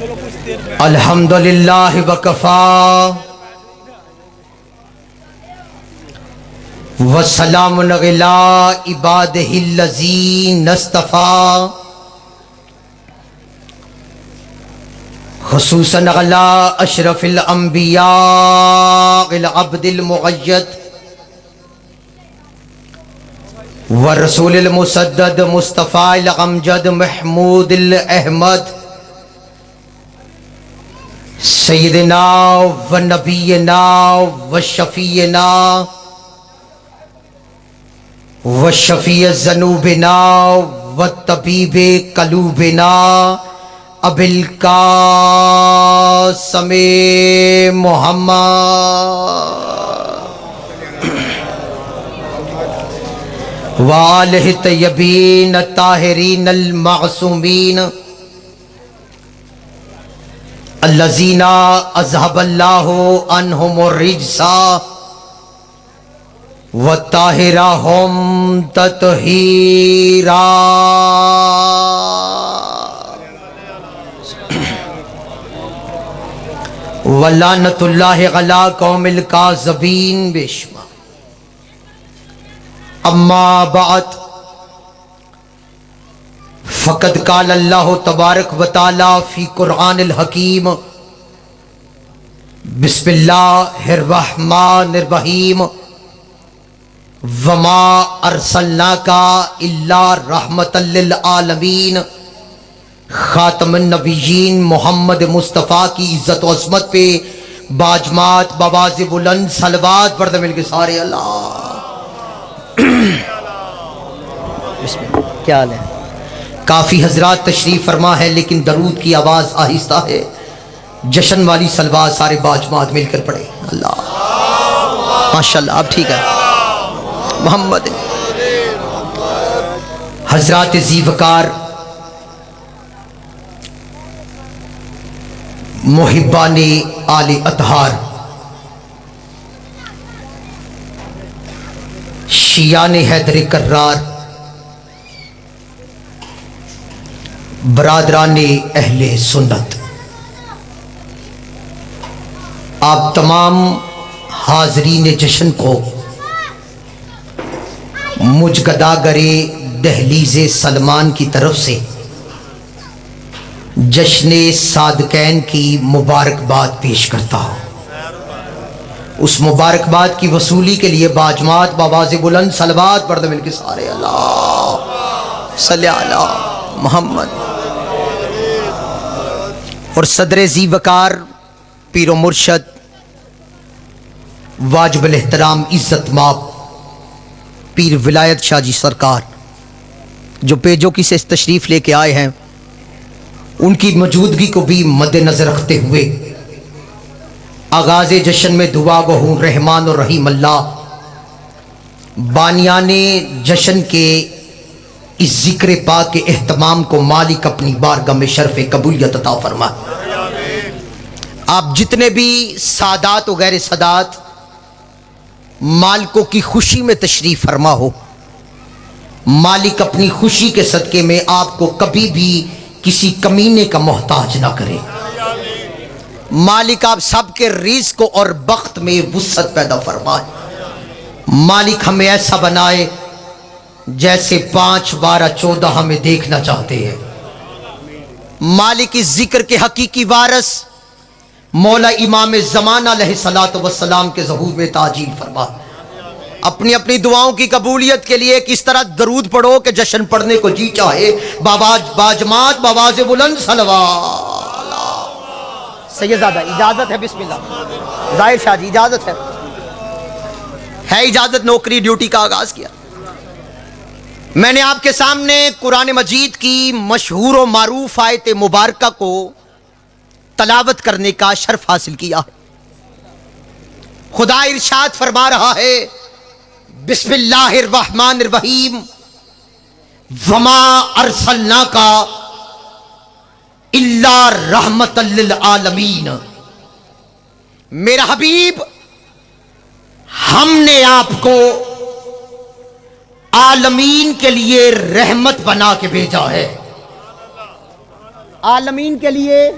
الحمدللہ وکفا وسلام علی عبادہ الذین اصطفیٰ خصوصاً علی اشرف الانبیاء العبد المقید ورسول المسدد مصطفیٰ الامجد محمود الاحمد سیدنا و نبینا و شفیعنا و شفیع ذنوبنا و طبیب قلوبنا ابی القاسم محمد وآلہ الطیبین الطاہرین المعصومین الذین اذهب اللہ عنہم الرجس وطاہرہم تطہیرا ولعنۃ اللہ علی قوم الکاذبین بشما اما بعد فقد قال اللہ تبارک و تعالی فی قرآن الحکیم بسم اللہ الرحمن الرحیم وما ارسلناک الا رحمۃ للعالمین خاتم النبیین محمد مصطفیٰ کی عزت و عظمت پہ باجمات بآواز بلند صلوات پڑھ دے مل کے سارے اللہ بسم اللہ. کیا حال ہے؟ کافی حضرات تشریف فرما ہے لیکن درود کی آواز آہستہ ہے. جشن والی صلوات سارے باجمات مل کر پڑھے. اللہ ماشاءاللہ. اب ٹھیک ہے محمد. حضرات ذی وقار محبان آل اطہار شیعان حیدر کرار برادران اہل سنت آپ تمام حاضرین جشن کو مجگداگر دہلیز سلمان کی طرف سے جشن صادقین کی مبارکباد پیش کرتا ہوں. اس مبارکباد کی وصولی کے لیے باجمات بآواز بلند صلوات پڑھ دے مل کے سارے اللہ صلی علی محمد. اور صدر ذی وقار پیر و مرشد واجب الاحترام عزت ماب پیر ولایت شاہ جی سرکار جو پیجوں کی سے تشریف لے کے آئے ہیں، ان کی موجودگی کو بھی مد نظر رکھتے ہوئے آغاز جشن میں دعا گو ہوں رحمان اور رحیم اللہ بانیان جشن کے اس ذکر پاک کے اہتمام کو مالک اپنی بارگاہ میں شرف قبولیت عطا فرما. آپ جتنے بھی سادات و غیر سادات مالکوں کی خوشی میں تشریف فرما ہو، مالک اپنی خوشی کے صدقے میں آپ کو کبھی بھی کسی کمینے کا محتاج نہ کرے. مالک آپ سب کے رزق اور بخت میں وسعت پیدا فرمائے. مالک ہمیں ایسا بنائے جیسے 5 12 14 ہمیں دیکھنا چاہتے ہیں. مالک اس ذکر کے حقیقی وارث مولا امام زمانہ علیہ الصلوۃ والسلام کے ظہور میں تعجیل فرما. اپنی اپنی دعاؤں کی قبولیت کے لیے کس طرح درود پڑھو کہ جشن پڑھنے کو جی چاہے. باجمات بآواز بلند صلوات. سیدزادہ اجازت ہے؟ بسم اللہ. ظاہر شاہ جی اجازت ہے اجازت. نوکری ڈیوٹی کا آغاز کیا. میں نے آپ کے سامنے قرآن مجید کی مشہور و معروف آیت مبارکہ کو تلاوت کرنے کا شرف حاصل کیا. خدا ارشاد فرما رہا ہے بسم اللہ الرحمن الرحیم وما ارسلناک الا رحمۃ للعالمین. میرا حبیب ہم نے آپ کو عالمین کے لیے رحمت بنا کے بھیجا ہے. عالمین کے لیے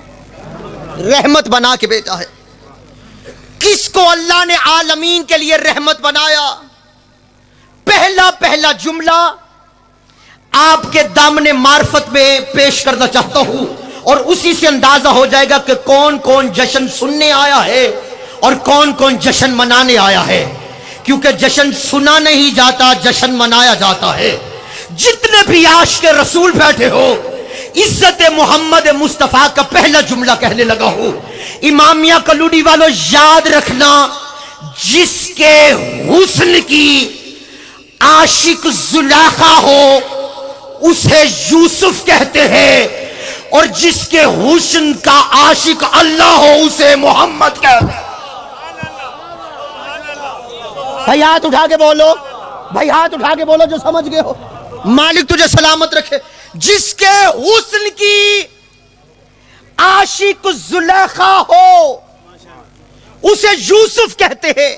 رحمت بنا کے بھیجا ہے. کس کو اللہ نے عالمین کے لیے رحمت بنایا؟ پہلا جملہ آپ کے دامن معرفت میں پیش کرنا چاہتا ہوں، اور اسی سے اندازہ ہو جائے گا کہ کون کون جشن سننے آیا ہے اور کون کون جشن منانے آیا ہے. کیونکہ جشن سنا نہیں جاتا، جشن منایا جاتا ہے. جتنے بھی عاشق رسول بیٹھے ہو، عزت محمد مصطفیٰ کا پہلا جملہ کہنے لگا ہوں. امامیہ کلوڑی والوں یاد رکھنا، جس کے حسن کی عاشق زلیخا ہو اسے یوسف کہتے ہیں، اور جس کے حسن کا عاشق اللہ ہو اسے محمد کہتے ہیں. بھائی ہاتھ اٹھا کے بولو، بھائی ہاتھ اٹھا کے بولو جو سمجھ گئے ہو. مالک تجھے سلامت رکھے. جس کے حسن کی عاشق زلیخا ہو اسے یوسف کہتے ہیں،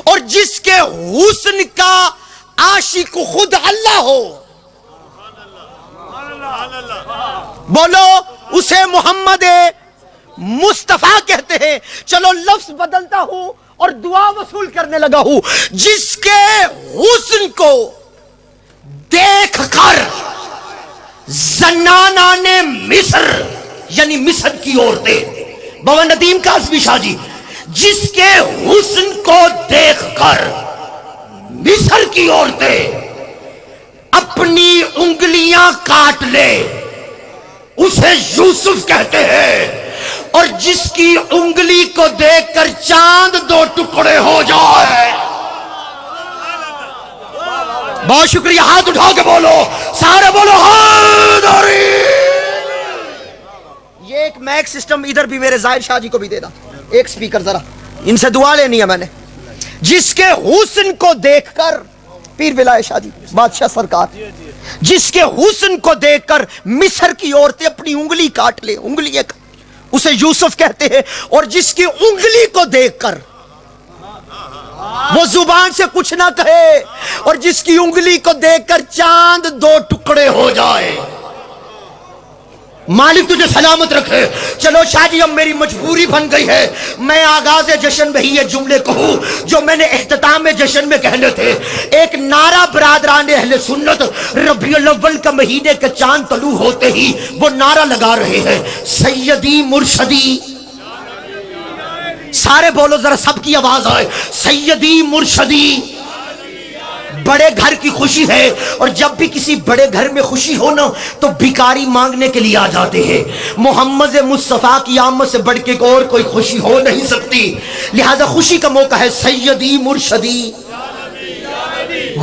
اور جس کے حسن کا عاشق خود اللہ ہو بولو اسے محمد مصطفیٰ کہتے ہیں. چلو لفظ بدلتا ہوں اور دعا وصول کرنے لگا ہوں. جس کے حسن کو دیکھ کر زنانان مصر یعنی مصر کی عورتیں، بابا ندیم قاسمی شاہ جی، جس کے حسن کو دیکھ کر مصر کی عورتیں اپنی انگلیاں کاٹ لے اسے یوسف کہتے ہیں، اور جس کی انگلی کو دیکھ کر چاند دو ٹکڑے ہو جائے. بہت شکریہ. ہاتھ اٹھا کے بولو، سارے بولو حیدری. یہ ایک میک سسٹم ادھر بھی میرے ظاہر شاہ جی کو بھی دے دا، ایک سپیکر ذرا ان سے دعا لینی ہے میں نے. جس کے حسن کو دیکھ کر پیر بلائے شاہ جی بادشاہ سرکار، جس کے حسن کو دیکھ کر مصر کی عورتیں اپنی انگلی کاٹ لے، انگلی اسے یوسف کہتے ہیں، اور جس کی انگلی کو دیکھ کر وہ زبان سے کچھ نہ کہے اور جس کی انگلی کو دیکھ کر چاند دو ٹکڑے ہو جائے. مالک تجھے سلامت رکھے. چلو شاہ جی اب میری مجبوری بن گئی ہے، میں آغاز جشن میں ہی یہ جملے کہوں جو میں نے اختتام جشن میں کہنے تھے. ایک نعرہ برادران اہل سنت ربیع الاول کا مہینے کے چاند طلوع ہوتے ہی وہ نعرہ لگا رہے ہیں، سیدی مرشدی. سارے بولو ذرا، سب کی آواز آئے، سیدی مرشدی. بڑے گھر کی خوشی ہے، اور جب بھی کسی بڑے گھر میں خوشی ہو نا تو بھکاری مانگنے کے لیے آ جاتے ہیں. محمد مصطفیٰ کی آمد سے بڑھ کے اور کوئی خوشی ہو نہیں سکتی، لہذا خوشی کا موقع ہے. سیدی مرشدی.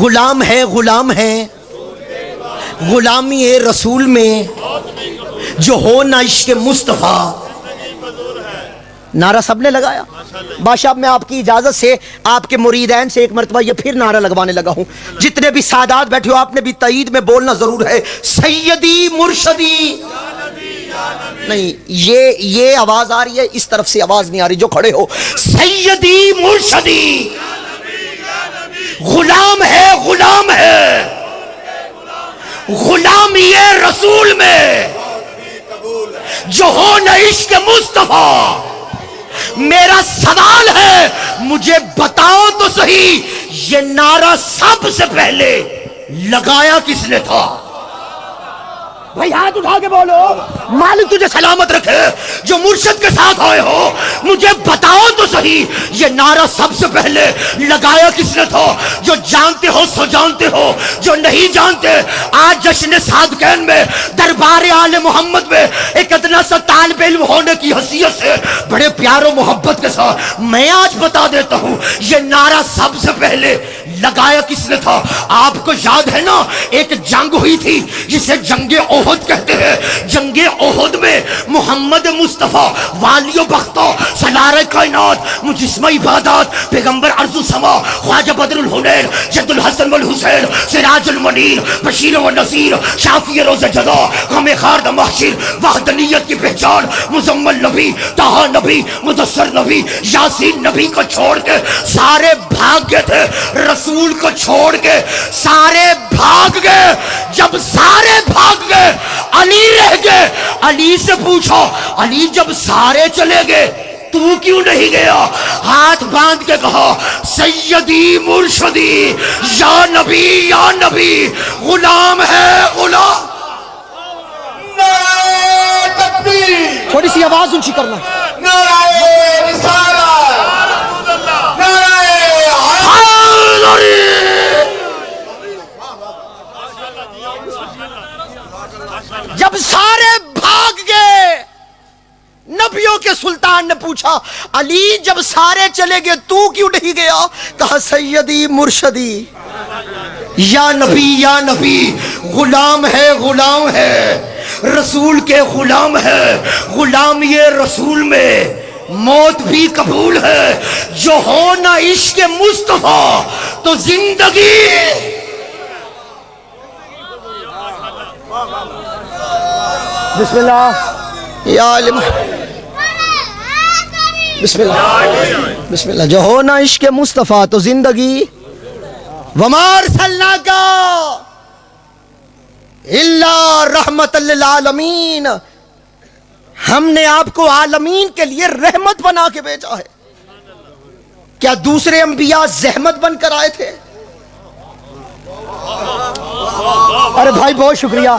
غلام ہے، غلام ہے، غلامی رسول میں جو ہو نہ عشق مصطفیٰ. نعرہ سب نے لگایا. بادشاہ میں آپ کی اجازت سے آپ کے مریدین سے ایک مرتبہ یہ پھر نعرہ لگوانے لگا ہوں. جتنے بھی سادات بیٹھے ہو آپ نے بھی تائید میں بولنا ضرور ہے، سیدی مرشدی. نہیں یہ آواز آ رہی ہے، اس طرف سے آواز نہیں آ رہی جو کھڑے ہو. سیدی مرشدی. غلام ہے، غلام ہے، غلامی رسول میں جو ہو نہ عشق مصطفیٰ. میرا سوال ہے، مجھے بتاؤ تو صحیح، یہ نعرہ سب سے پہلے لگایا کس نے تھا؟ بھائی ہاتھ اٹھا کے بولو. مالک تجھے سلامت رکھے. جو مرشد کے ساتھ آئے ہو مجھے بتاؤ تو صحیح، یہ نعرہ سب سے پہلے لگایا کس نے تھا؟ جو جانتے ہو سو جانتے ہو، جو نہیں جانتے آج جشن صادقین میں دربار آل محمد میں ایک ادنا سا طالب علم ہونے کی حیثیت سے بڑے پیار و محبت کے ساتھ میں آج بتا دیتا ہوں، یہ نعرہ سب سے پہلے لگایا کس نے تھا؟ آپ کو یاد ہے نا، ایک جنگ ہوئی تھی جسے جنگ احد کہتے ہیں. جنگ احد میں محمد مصطفیٰ والی و بختہ سالار کائنات مجسمہ عبادات پیغمبر ارض و سما خواجہ بدر الحنین جد الحسن والحسین سراج المنیر بشیر و نذیر شافی روز جزا غم خارد محشر وحدانیت کی پہچان مزمل نبی طہ نبی مدثر نبی یاسین نبی کو چھوڑ کے سارے بھاگ گئے تھے. رسول رسول کو چھوڑ کے سارے بھاگ گئے. جب سارے بھاگ گئے علی رہ گئے. علی سے پوچھو علی جب سارے چلے گئے تو کیوں نہیں گیا؟ ہاتھ باندھ کے کہا سیدی مرشدی یا نبی غلام ہے غلام. تھوڑی سی آواز اونچی کرنا. جب سارے بھاگ گئے نبیوں کے سلطان نے پوچھا علی جب سارے چلے گئے تو کیوں نہیں گیا؟ کہا سیدی مرشدی یا نبی غلام ہے رسول کے غلام ہے. غلام یہ رسول میں موت بھی قبول ہے. جو ہو نہ عشق مصطفیٰ تو زندگی. بسم اللہ یا علم بسم اللہ. جو ہو نہ عشق مصطفیٰ تو زندگی. وما ارسلناک الا رحمت للعالمین. ہم نے آپ کو عالمین کے لیے رحمت بنا کے بھیجا ہے. کیا دوسرے انبیاء زحمت بن کر آئے تھے؟ ارے بھائی بہت شکریہ.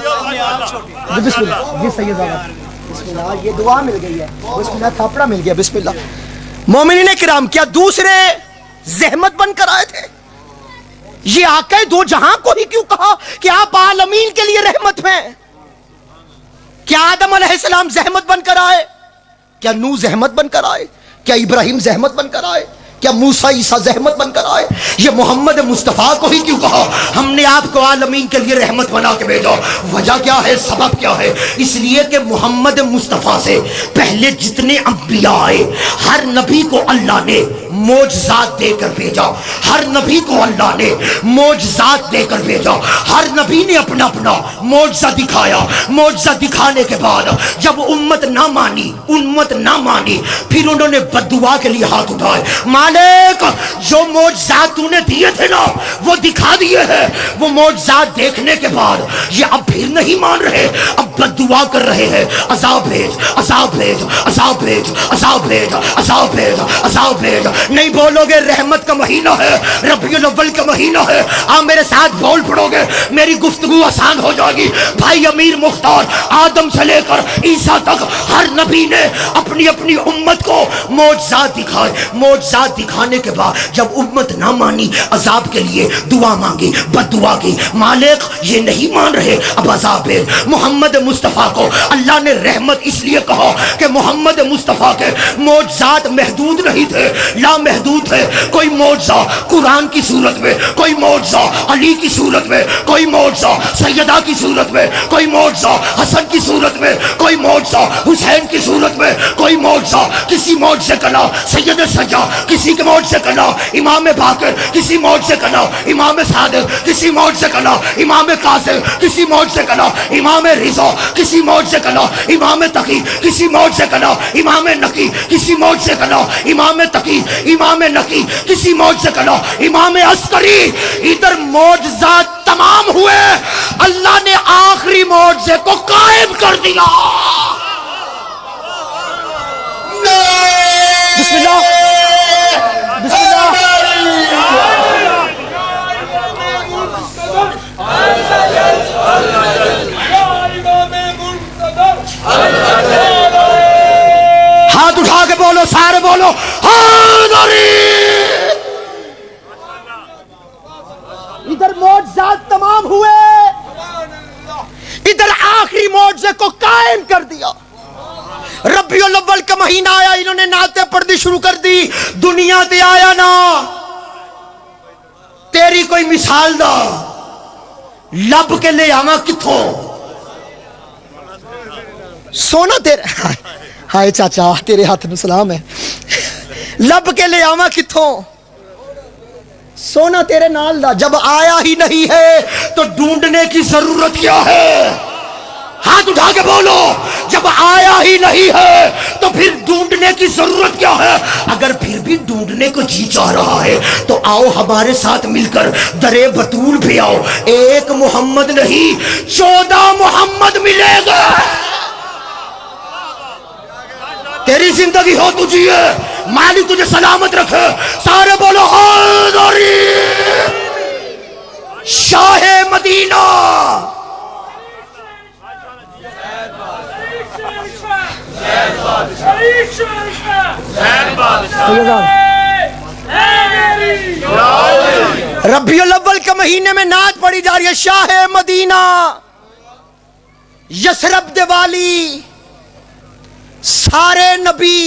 بسم اللہ جی سید احمد. بسم اللہ. یہ دعا مل گئی ہے. بسم اللہ. تھاپڑا مل گیا. بسم اللہ. مومنین کرام کیا دوسرے زحمت بن کر آئے تھے؟ یہ آقا دو جہاں کو ہی کیوں کہا کہ آپ عالمین کے لیے رحمت میں؟ کیا آدم علیہ السلام زحمت بن کر آئے؟ کیا نوح زحمت بن کر آئے؟ کیا ابراہیم زحمت بن کر آئے؟ کیا موسیٰ عیسیٰ زحمت بن کر آئے؟ یہ محمد مصطفیٰ کو ہی کیوں کہا ہم نے آپ کو عالمین کے لیے رحمت بنا کے بھیجا؟ وجہ کیا ہے؟ سبب کیا ہے؟ اس لیے کہ محمد مصطفیٰ سے پہلے جتنے انبیاء آئے ہر نبی کو اللہ نے معجزات دے کر بھیجا. ہر نبی کو اللہ نے معجزات دے کر بھیجا. ہر نبی نے اپنا اپنا معجزہ دکھایا. معجزہ دکھانے کے بعد جب امت نہ مانی پھر انہوں نے بددعا کے لیے ہاتھ اٹھائے. مالک جو معجزات تو نے دیے تھے نا وہ دکھا دیے ہیں. وہ معجزات دیکھنے کے بعد یہ اب پھر نہیں مان رہے, اب بددعا کر رہے ہیں. عذاب بھیج, عذاب بھیج, عذاب بھیج, عذاب بھیج, عذاب بھیج, عذاب بھیج. نہیں بولو گے رحمت کا مہینہ ہے, ربیع الاول کا مہینہ ہے. آپ میرے ساتھ بول پڑو گے میری گفتگو آسان ہو جائے گی. بھائی امیر مختار آدم سے لے کر عیسیٰ تک ہر نبی نے اپنی اپنی امت کو معجزات دکھائے. معجزات دکھانے کے بعد جب امت نہ مانی عذاب کے لیے دعا مانگی, بددعا کی. مالک یہ نہیں مان رہے, اب عذاب ہے. محمد مصطفیٰ کو اللہ نے رحمت اس لیے کہا کہ محمد مصطفیٰ کے معجزات محدود نہیں تھے, لا محدود ہے. کوئی معجزہ قرآن کی صورت میں, کوئی معجزہ علی کی صورت میں, کوئی معجزہ سیدہ کی صورت میں, کوئی معجزہ حسن کی صورت میں, کوئی معجزہ حسین کی صورت میں, کوئی معجزہ کسی معجزے کا نام سید سجا, کسی کے معجزے کا نام امام باقر, کسی معجزے کا نام امام صادق, کسی معجزے کا نام امام قاسم, کسی معجزے کا نام امام رضا, کسی معجزے کا نام امام تقی, کسی معجزے کا نام امام نقی, کسی معجزے کا نام امام تقی, امام نقی, کسی معجزے کا نام امام عسکری. ادھر معجزات تمام ہوئے, اللہ نے آخری معجزے کو قائم کر دیا. بسم اللہ. بسم اللہ. ہاتھ اٹھا کے بولو, سارے بولو ادھر معجزات تمام ہوئے, ادھر آخری معجزے کو قائم کر دیا. ربیع الاول کا مہینہ آیا, انہوں نے نعتیں پڑھنی شروع کر دی. دنیا تے آیا نا تیری کوئی مثال دا لب کے لے آواں کتھوں. سونا تیرے ہائے چاچا تیرے ہاتھ میں سلام ہے. لب کے لے آواں کتھوں, سونا تیرے نال دا. جب آیا ہی نہیں ہے تو ڈھونڈنے کی ضرورت کیا ہے؟ ہاتھ اٹھا کے بولو جب آیا ہی نہیں ہے تو پھر ڈھونڈنے کی ضرورت کیا ہے؟ اگر پھر بھی ڈھونڈنے کو جی چاہ رہا ہے تو آؤ ہمارے ساتھ مل کر درے بطول پہ آؤ. ایک محمد نہیں 14 محمد ملے گا. تیری زندگی ہو تو جیے, مالک تجھے سلامت رکھے. سارے بولو حیدری شاہ مدینہ. ربیع الاول کے مہینے میں نعت پڑھی جا رہی ہے. شاہ مدینہ یثرب دے والی سارے نبی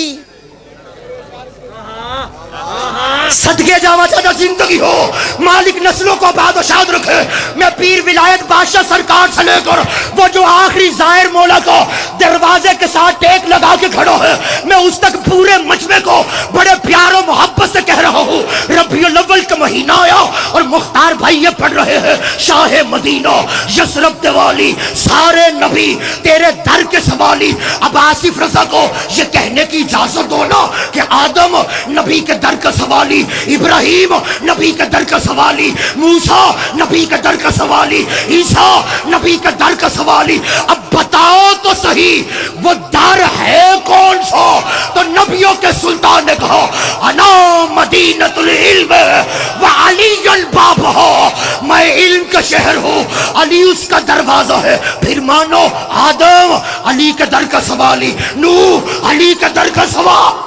صدقے جاوا چاہتا زندگی ہو, مالک نسلوں کو آباد و شاد رکھے. میں پیر ولایت بادشاہ سرکار سے لے کر وہ جو آخری زائر مولا کو دروازے کے ساتھ ٹیک لگا کے کھڑا ہے, میں اس تک پورے مجمع کو بڑے پیار و محبت سے کہہ رہا ہوں. ربیع الاول کا مہینہ آیا اور مختار بھائی یہ پڑھ رہے ہیں شاہ مدینہ یثرب دے والی سارے نبی تیرے در کے سوالی. اب آصف رضا کو یہ کہنے کی اجازت دو نا کہ آدم نبی کے در کا سوالی, ابراہیم نبی کے در کا سوالی, موسیٰ نبی کے در کا سوالی, عیسیٰ نبی کے در کا سوالی. اب بتاؤ تو صحیح وہ در ہے کون سا؟ تو نبیوں کے سلطان نے کہا انا مدینۃ العلم وعلی الباب ہو, میں علم کا شہر ہوں, علی اس کا دروازہ ہے. پھر مانو آدم علی کے در کا سوالی, نوح علی کے در کا سوال.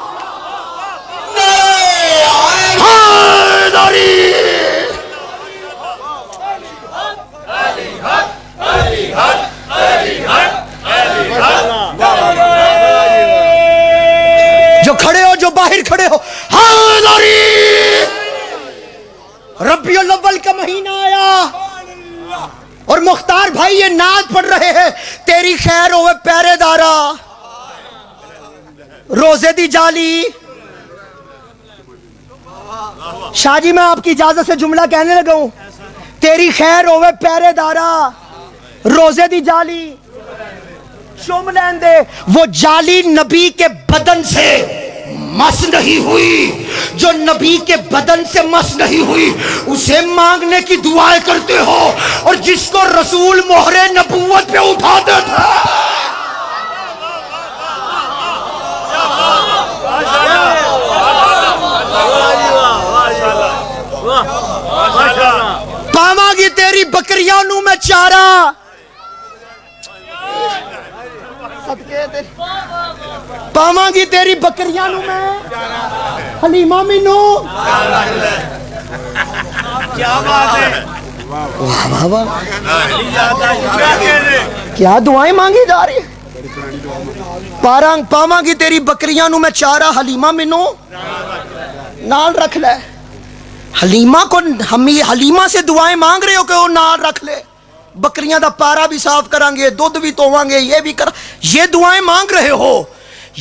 جو کھڑے ہو, جو باہر کھڑے ہو, ربیع الاول کا مہینہ آیا اور مختار بھائی یہ نعت پڑھ رہے ہیں. تیری خیر ہوئے پہرے دارا روزے دی جالی. شاہ جی میں آپ کی اجازت سے جملہ کہنے لگا ہوں. تیری خیر ہوئے پہرے دارا روزے دی جالی. شم لین دے وہ جالی نبی کے بدن سے مس نہیں ہوئی, جو نبی کے بدن سے مس نہیں ہوئی اسے مانگنے کی دعائیں کرتے ہو, اور جس کو رسول مہر نبوت پہ اٹھاتے تھے. پاواں گی تیری بکریاں نو میں چارہ, پاواں گی تیری بکریاں نو میں حلیمہ مینو. کیا بات ہے, واہ واہ کیا دعائیں مانگی جا رہی. پاواں گی تیری بکریاں نو میں چارہ حلیمہ مینو نال رکھ لے. حلیمہ کو حلیمہ سے دعائیں مانگ رہے ہو کہ وہ نال رکھ لے. بکریاں دا پارا بھی صاف کریں گے, دودھ بھی توویں گے, یہ بھی یہ دعائیں مانگ رہے ہو.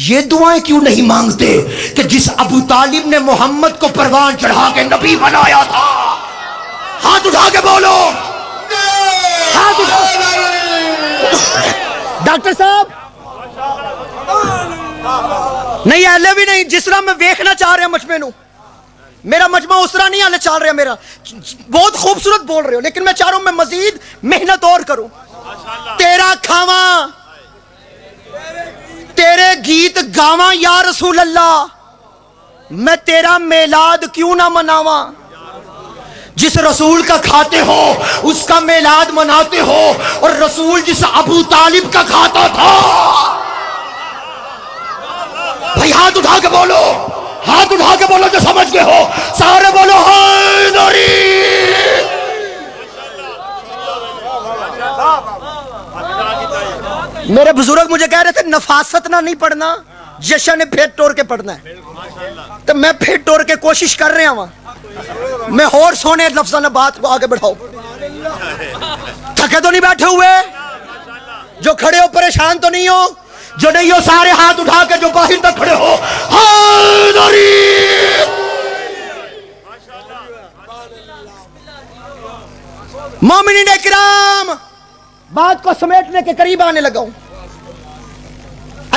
یہ دعائیں کیوں نہیں مانگتے کہ جس ابو طالب نے محمد کو پروان چڑھا کے نبی بنایا تھا؟ ہاتھ اٹھا کے بولو, ہاتھ اٹھا. ڈاکٹر صاحب نہیں اہلے بھی نہیں, جس طرح میں دیکھنا چاہ رہے ہیں مجمع نو, میرا مجمع اس طرح نہیں آنے چل رہا. میرا بہت خوبصورت بول رہے ہو, لیکن میں چاہ رہا ہوں میں مزید محنت اور کروں. تیرا کھاواں تیرے گیت گاواں یا رسول اللہ, میں تیرا میلاد کیوں نہ مناواں. جس رسول کا کھاتے ہو اس کا میلاد مناتے ہو, اور رسول جس ابو طالب کا کھاتا تھا. بھائی ہاتھ اٹھا کے بولو, ہاتھ اٹھا کے بولو جو سمجھ گئے ہو. سارے بولو حیدری. میرے بزرگ مجھے کہہ رہے تھے نفاست نہ نہیں پڑھنا, جشن پھر ٹور کے پڑھنا ہے. تو میں پھر ٹور کے کوشش کر رہا ہوں. میں اور سونے لفظوں نے بات کو آگے بڑھاؤ. تھکے تو نہیں بیٹھے ہوئے, جو کھڑے ہو پریشان تو نہیں ہو, جو نہیں ہو سارے ہاتھ اٹھا کے جو باہر تک کھڑے ہو. حیدری. مومنین اکرام, بات کو سمیٹنے کے قریب آنے لگا ہوں.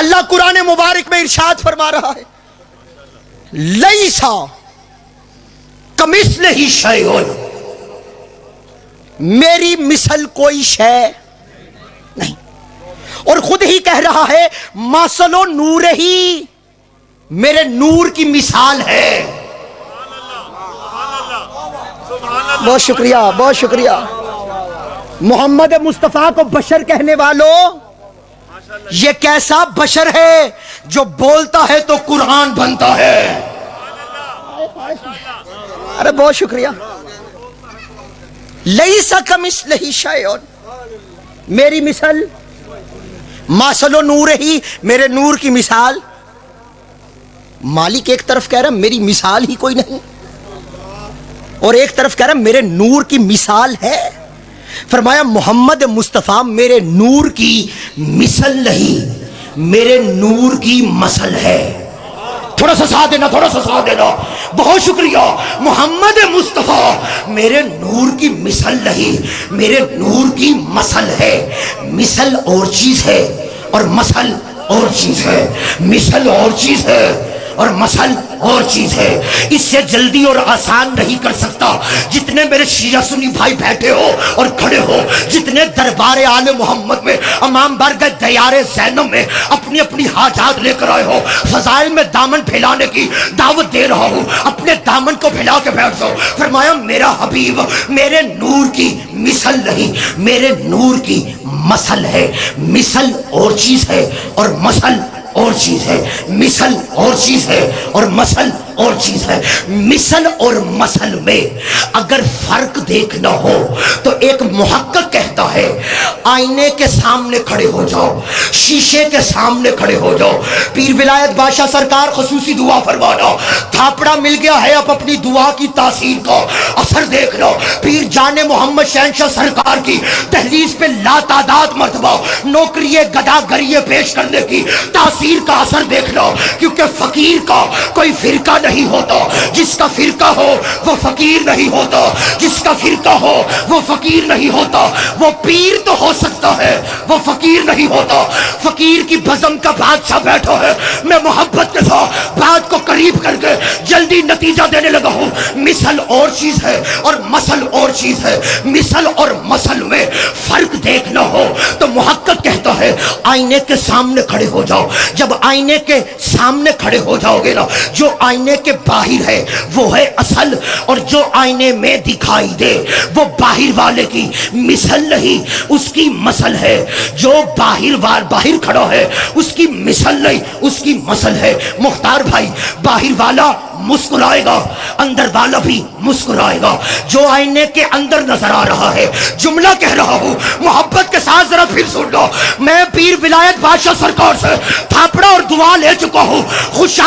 اللہ قرآن مبارک میں ارشاد فرما رہا ہے لیسا کمثلہ شیء، میری مثل کوئی شے نہیں، اور خود ہی کہہ رہا ہے مثل نور ہی، میرے نور کی مثال ہے۔ بہت شکریہ، بہت شکریہ۔ محمد مصطفیٰ کو بشر کہنے والوں، یہ کیسا بشر ہے جو بولتا ہے تو قرآن بنتا ہے۔ ارے بہت شکریہ۔ لیس کمثلہ شیء، میری مثل مثل نور ہی، میرے نور کی مثال۔ مالک ایک طرف کہہ رہا میری مثال ہی کوئی نہیں، اور ایک طرف کہہ رہا میرے نور کی مثال ہے۔ فرمایا محمد مصطفیٰ میرے نور کی مثل نہیں، میرے نور کی مثل ہے۔ تھوڑا سا ساتھ دینا، تھوڑا سا ساتھ دینا۔ بہت شکریہ۔ محمد مصطفیٰ میرے نور کی مثل نہیں، میرے نور کی مثل ہے۔ مثل اور چیز ہے اور مثل اور چیز ہے، مثل اور چیز ہے اور مثل اور چیز ہے۔ اس سے جلدی اور آسان نہیں کر سکتا۔ جتنے میرے شیعہ سنی بھائی بیٹھے ہو اور کھڑے ہو، جتنے دربار آل محمد میں، امام بارگاہ دیار زینب میں اپنی اپنی حاجات لے کر آئے ہو، فضائل میں دامن پھیلانے کی دعوت دے رہا ہوں، اپنے دامن کو پھیلا کے بیٹھ جاؤ۔ فرمایا میرا حبیب میرے نور کی مثل نہیں، میرے نور کی مثل ہے۔ مثل اور چیز ہے اور مثل اور چیز ہے، مثل اور چیز ہے اور مثل اور چیز ہے۔ مثل اور مثل میں اگر فرق دیکھنا ہو تو ایک محقق کہتا ہے آئینے کے سامنے کھڑے ہو جاؤ، شیشے کے سامنے کھڑے ہو جاؤ۔ پیر ولایت بادشاہ سرکار خصوصی دعا فرمانا، تھاپڑا مل گیا ہے، اب اپنی دعا کی تاثیر کا اثر دیکھ لو۔ پیر جان محمد شہنشاہ سرکار کی دہلیز پہ لا تعداد مرتبہ نوکری گدا گریے پیش کرنے کی تاثیر کا اثر دیکھ لو، کیونکہ فقیر کا کوئی فرقہ نہیں ہوتا، جس کا فرقہ ہو وہ فقیر نہیں ہوتا، جس کا فرقہ ہو وہ فقیر نہیں ہوتا۔ وہ پیر تو ہو سکتا ہے، وہ فقیر نہیں ہوتا۔ فقیر کی بزم کا بادشاہ بیٹھا ہے، میں محبت کے ساتھ بات کو قریب کر کے جلدی نتیجہ دینے لگا ہوں۔ مثل اور چیز ہے اور مثل اور چیز ہے۔ مثل اور مثل میں فرق دیکھنا ہو تو محقق کہتا ہے آئینے کے سامنے کھڑے ہو جاؤ۔ جب آئینے کے سامنے کھڑے ہو جاؤ گے نا، جو آئینے کے باہر ہے وہ ہے اصل، اور جو آئینے میں دکھائی دے وہ باہر والے کی مثل نہیں، اس کی مثل ہے۔ جو باہر کھڑا ہے اس کی مثل نہیں، اس کی مثل ہے۔ مختار بھائی، باہر والا مسکرائے گا، اندر والا بھی مسکرائے گا۔ جو آئینے کے اندر نظر آ رہا ہے، جملہ کہہ رہا ہوں محبت کے ساتھ، ذرا پھر سن لو۔ میں پیر ولایت بادشاہ سرکار سے تھاپڑا اور دعا لے چکا ہوں۔ خوش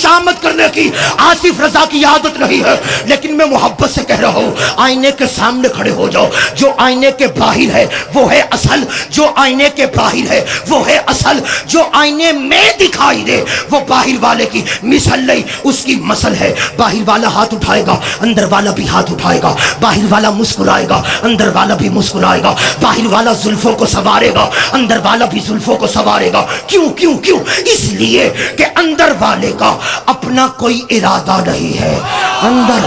آمد کرنے کی آصف رضا کی عادت نہیں ہے، لیکن میں محبت سے کہہ رہا ہوں آئینے کے سامنے کھڑے ہو جاؤ۔ جو آئینے کے باہر ہے وہ ہے اصل، جو آئینے کے باہر ہے وہ ہے اصل۔ جو آئینے میں دکھائی دے وہ باہر والے کی مثل نہیں، اس کی مثل ہے۔ باہر والا ہاتھ اٹھائے گا، اندر والا بھی ہاتھ اٹھائے گا۔ باہر والا مسکرائے گا، اندر والا بھی مسکرائے گا۔ باہر والا زلفوں کو سنوارے گا، اندر والا بھی زلفوں کو سنوارے گا۔ کیوں کیوں کیوں؟ اس لیے کہ اندر والے کا اپنا کوئی ارادہ نہیں ہے۔ اندر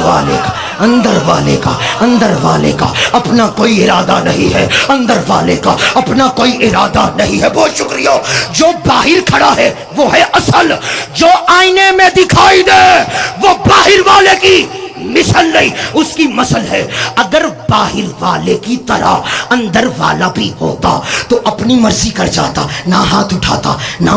والے کا اپنا کوئی ارادہ نہیں ہے۔ اندر والے کا اپنا کوئی ارادہ نہیں ہے۔ بہت شکریہ۔ جو باہر کھڑا ہے وہ ہے اصل، جو آئینے میں دکھائی دے وہ باہر والے کی مثل نہیں، اس کی مثل ہے۔ اگر باہر والے کی طرح اندر والا بھی ہوتا تو اپنی مرضی کر جاتا، نہ ہاتھ اٹھاتا، نہ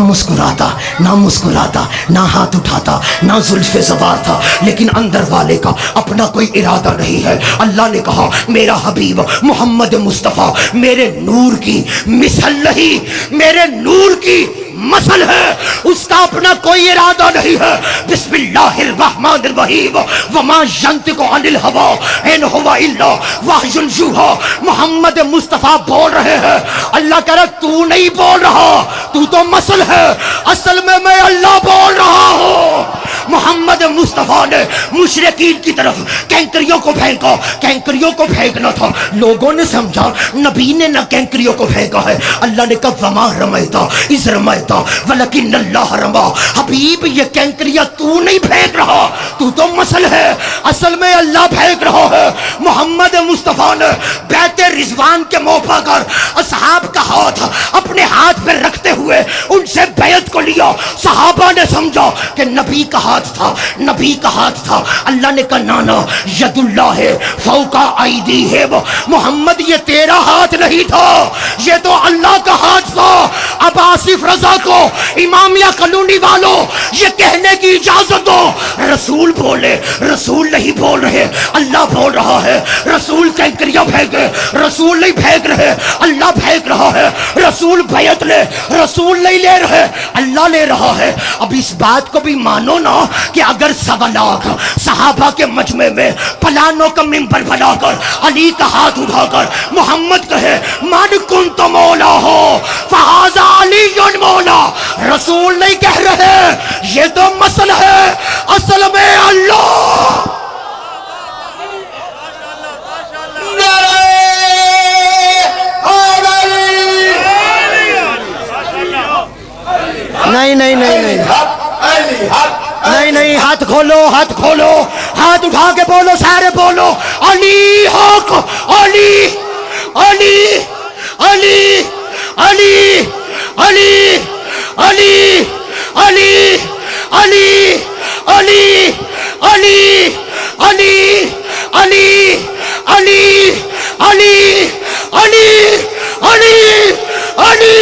مسکراتا، نہ ہاتھ اٹھاتا، نہ زلف زوار تھا۔ لیکن اندر والے کا اپنا کوئی ارادہ نہیں ہے۔ اللہ نے کہا میرا حبیب محمد مصطفیٰ میرے نور کی مثل نہیں، میرے نور کی مثل ہے، اس کا اپنا کوئی ارادہ نہیں ہے۔ بسم اللہ الرحمن الرحیم، وما ينطق عن الهوى ان هو الا وحی یوحی۔ محمد مصطفیٰ بول رہے ہیں، اللہ کہہ رہا تو نہیں بول رہا، تو مثل ہے، اصل میں اللہ بول رہا ہوں۔ محمد مصطفیٰ نے مشرکین کی طرف کینکریوں کو پھینکا. کینکریوں کو پھینکنا تھا, لوگوں نے سمجھا نبی نے نہ کینکریوں کو پھینکا ہے. اللہ نے کہا وما رمیتا اذ رمیتا ولکن اللہ رما. حبیب یہ کینکریاں تو نہیں پھینک رہا, تو تو مسل ہے, اصل میں اللہ پھینک رہا ہے. محمد مصطفیٰ نے بیت رضوان کے موقع پر اصحاب کا ہاتھ اپنے ہاتھ پہ رکھتے ہوئے ان سے بیعت کو لیا. صحابہ نے سمجھا کہ نبی کا ہاتھ تھا, نبی کا ہاتھ تھا. اللہ نے کہا نانا ید اللہ فوق ایدیہم. محمد یہ تیرا ہاتھ نہیں تھا, یہ تو اللہ کا ہاتھ تھا. اب آصف رضا کو امامیہ کالونی والوں یہ کہنے کی اجازت دو رسول بولے. رسول نہیں بول رہے, اللہ بول رہا ہے. رسول کینکریاں پھینکے, رسول نہیں پھینک رہے, اللہ پھینک رہا ہے. رسول بیعت لے, رسول نہیں لے رہے, اللہ لے رہا ہے. اب اس بات کو بھی مانو نا کہ اگر 1.25 لاکھ صحابہ کے مجمع میں پلانوں کا منبر بنا کر علی کا ہاتھ اٹھا کر محمد کہے من کنت مولا ہو فہذا علی مولا, رسول نہیں کہہ رہے, یہ تو مسئلہ ہے, اصل میں اللہ. نہیں نہیں نہیں نہیں نہیں نہیں, ہاتھ کھولو, ہاتھ کھولو, ہاتھ اٹھا کے بولو, سارے بولو علی حق, علی علی علی علی علی علی علی علی علی علی علی علی علی علی علی علی علی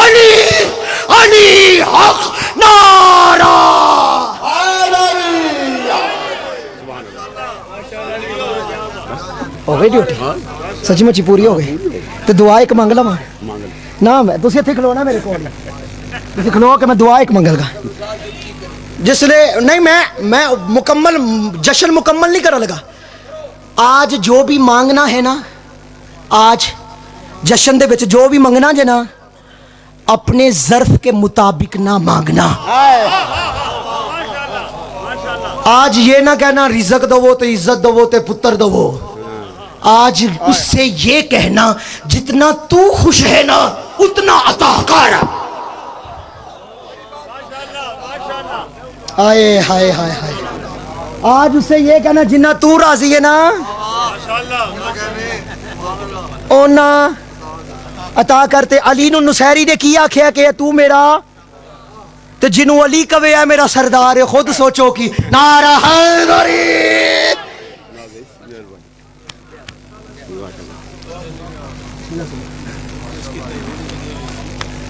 علی علی حق نعرہ. ہو گئی ڈیوٹی سچی مچی پوری ہو گئی تو دعا ایک منگ لواں نا. میں تسی اتنے کھلو نا میرے کو, تسی کھلو کہ میں دعا ایک منگل گا. جس لئے نہیں میں مکمل جشن مکمل نہیں کرا لگا. آج جو بھی مانگنا ہے نا, آج جشن دے وچ جو بھی منگنا جے نا, اپنے ظرف کے مطابق نہ مانگنا. آج یہ نہ کہنا رزق دو تو عزت دو تو پتر دو. آج اس سے یہ کہنا جتنا تو خوش ہے نا اتنا عطا کر. ہائے ہائے ہائے ہائے. آج اس سے یہ کہنا جنہ تو راضی ہے نا اونا عطا کرتے. علی نو نصیری نے کیا کیا کہ تو میرا, تو جنوں علی کہے ہے میرا سردار ہے, خود سوچو کی نعرہ حیدری.